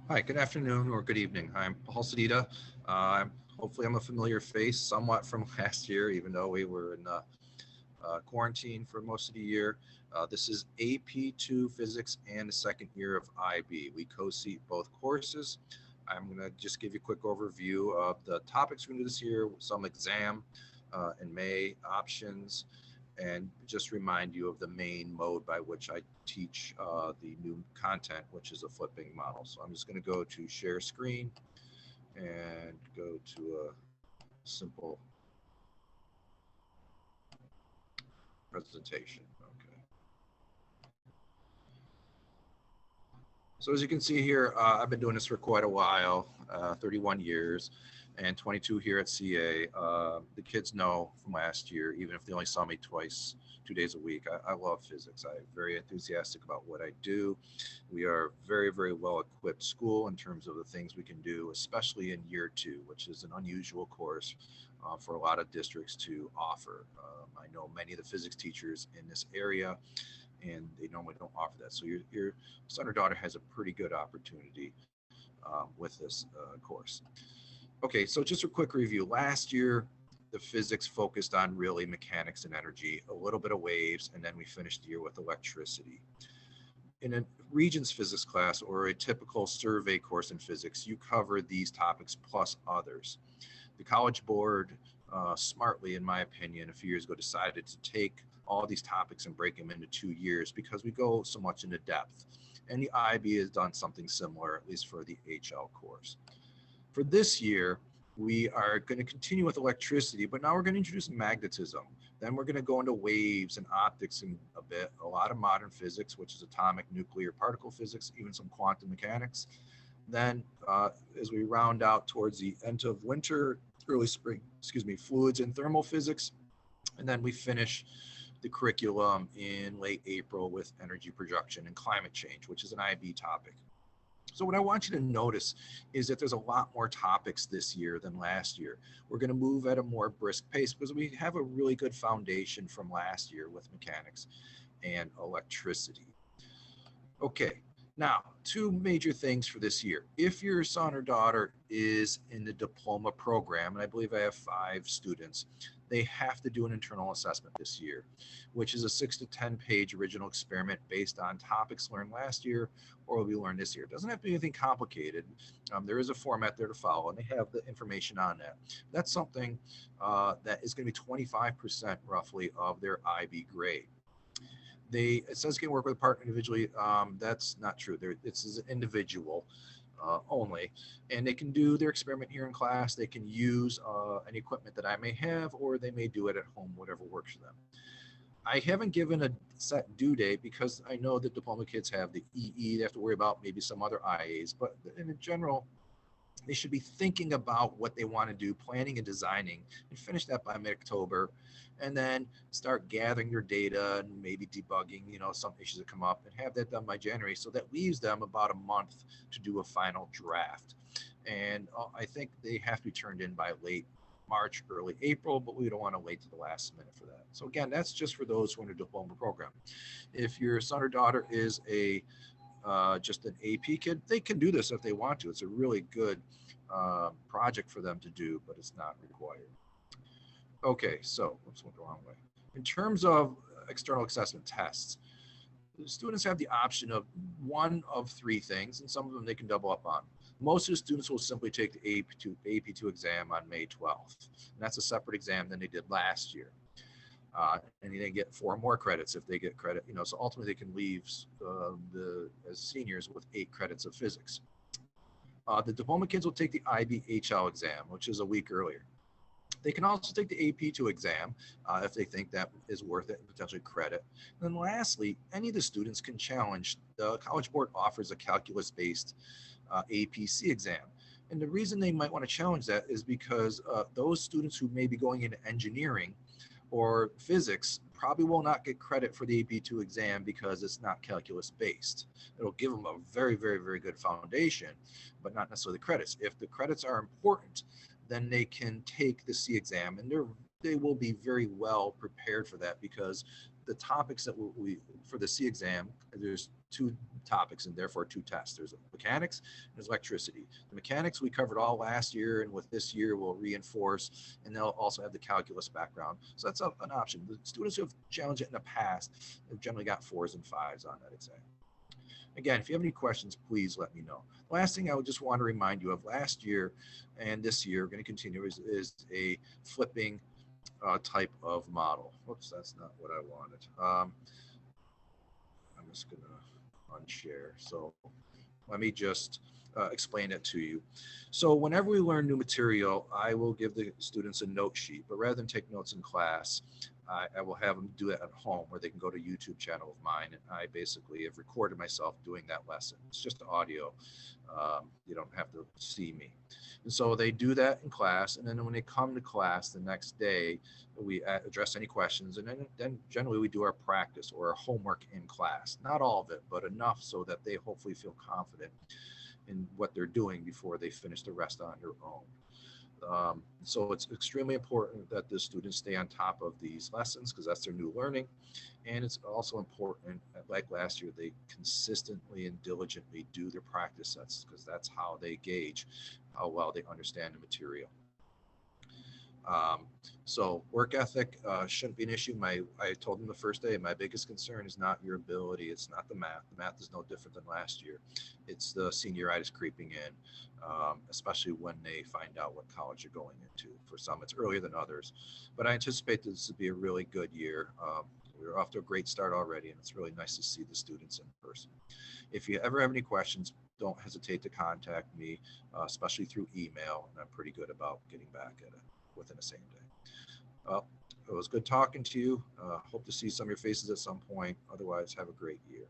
Hi, good afternoon or good evening. I'm Paul Sedita. Hopefully, I'm a familiar face somewhat from last year, even though we were in quarantine for most of the year. This is AP2 Physics and the second year of IB. We co-seat both courses. I'm going to just give you a quick overview of the topics we're going to do this year, some exam in May, options, and just remind you of the main mode by which I teach the new content, which is a flipping model. So I'm just going to go to share screen and go to a simple presentation. Okay. So as you can see here, I've been doing this for quite a while, 31 years and 22 here at CA. The kids know from last year, even if they only saw me twice, 2 days a week, I love physics. I'm very enthusiastic about what I do. We are very, very well equipped school in terms of the things we can do, especially in year two, which is an unusual course for a lot of districts to offer. I know many of the physics teachers in this area and they normally don't offer that. So your son or daughter has a pretty good opportunity with this course. Okay, so just a quick review. Last year, the physics focused on really mechanics and energy, a little bit of waves, and then we finished the year with electricity. In a Regents physics class or a typical survey course in physics, you cover these topics plus others. The College Board, smartly, in my opinion, a few years ago decided to take all these topics and break them into 2 years because we go so much into depth. And the IB has done something similar, at least for the HL course. For this year, we are going to continue with electricity, but now we're going to introduce magnetism. Then we're going to go into waves and optics in a bit, a lot of modern physics, which is atomic, nuclear, particle physics, even some quantum mechanics. Then, as we round out towards the end of winter, early spring, fluids and thermal physics. And then we finish the curriculum in late April with energy projection and climate change, which is an IB topic. So what I want you to notice is that there's a lot more topics this year than last year. We're going to move at a more brisk pace because we have a really good foundation from last year with mechanics and electricity. Okay, now, two major things for this year. If your son or daughter is in the diploma program, and I believe I have 5 students, they have to do an internal assessment this year, which is a 6 to 10 page original experiment based on topics learned last year or will be learned this year. It doesn't have to be anything complicated. There is a format there to follow, and they have the information on that. That's something that is going to be 25% roughly of their IB grade. It says can work with a partner individually. That's not true. This is an individual only, and they can do their experiment here in class. They can use any equipment that I may have, or they may do it at home, whatever works for them. I haven't given a set due date because I know that diploma kids have the EE. They have to worry about maybe some other IAs, but in general, they should be thinking about what they want to do, planning and designing, and finish that by mid-October, and then start gathering their data and maybe debugging, some issues that come up, and have that done by January. So that leaves them about a month to do a final draft. And I think they have to be turned in by late March, early April, but we don't want to wait to the last minute for that. So again, that's just for those who are in a diploma program. If your son or daughter is just an AP kid, they can do this if they want to. It's a really good project for them to do, but it's not required. Okay, so whoops, went the wrong way. In terms of external assessment tests, the students have the option of one of 3 things, and some of them they can double up on. Most of the students will simply take the AP2 exam on May 12th, and that's a separate exam than they did last year. And they get 4 more credits if they get credit, so ultimately they can leave as seniors with 8 credits of physics. The diploma kids will take the IB-HL exam, which is a week earlier. They can also take the AP2 exam if they think that is worth it and potentially credit. And then lastly, any of the students can challenge. The College Board offers a calculus-based APC exam. And the reason they might want to challenge that is because those students who may be going into engineering or physics probably will not get credit for the AP2 exam because it's not calculus based. It'll give them a very, very, very good foundation, but not necessarily the credits. If the credits are important, then they can take the C exam, and they will be very well prepared for that because the topics that we for the C exam, there's two topics and therefore two tests. There's mechanics and there's electricity. The mechanics we covered all last year, and with this year we'll reinforce, and they'll also have the calculus background. So that's an option. The students who have challenged it in the past have generally got 4s and 5s on that exam. Again, if you have any questions, please let me know. The last thing I would just want to remind you of last year and this year, we're going to continue, is a flipping type of model. Whoops, that's not what I wanted. I'm just going to unshare. So let me just explain it to you. So whenever we learn new material, I will give the students a note sheet, but rather than take notes in class, I will have them do it at home, where they can go to a YouTube channel of mine, and I basically have recorded myself doing that lesson. It's just audio. You don't have to see me. And so they do that in class, and then when they come to class the next day, we address any questions, and then generally we do our practice or our homework in class. Not all of it, but enough so that they hopefully feel confident in what they're doing before they finish the rest on their own. So it's extremely important that the students stay on top of these lessons, because that's their new learning. And it's also important, like last year, they consistently and diligently do their practice sets, because that's how they gauge how well they understand the material. So work ethic shouldn't be an issue. I told them the first day, my biggest concern is not your ability. It's not the math. The math is no different than last year. It's the senioritis creeping in, especially when they find out what college you're going into. For some, it's earlier than others. But I anticipate this to be a really good year. We're off to a great start already, and it's really nice to see the students in person. If you ever have any questions, don't hesitate to contact me, especially through email, and I'm pretty good about getting back at it within the same day. Well, it was good talking to you. Hope to see some of your faces at some point. Otherwise, have a great year.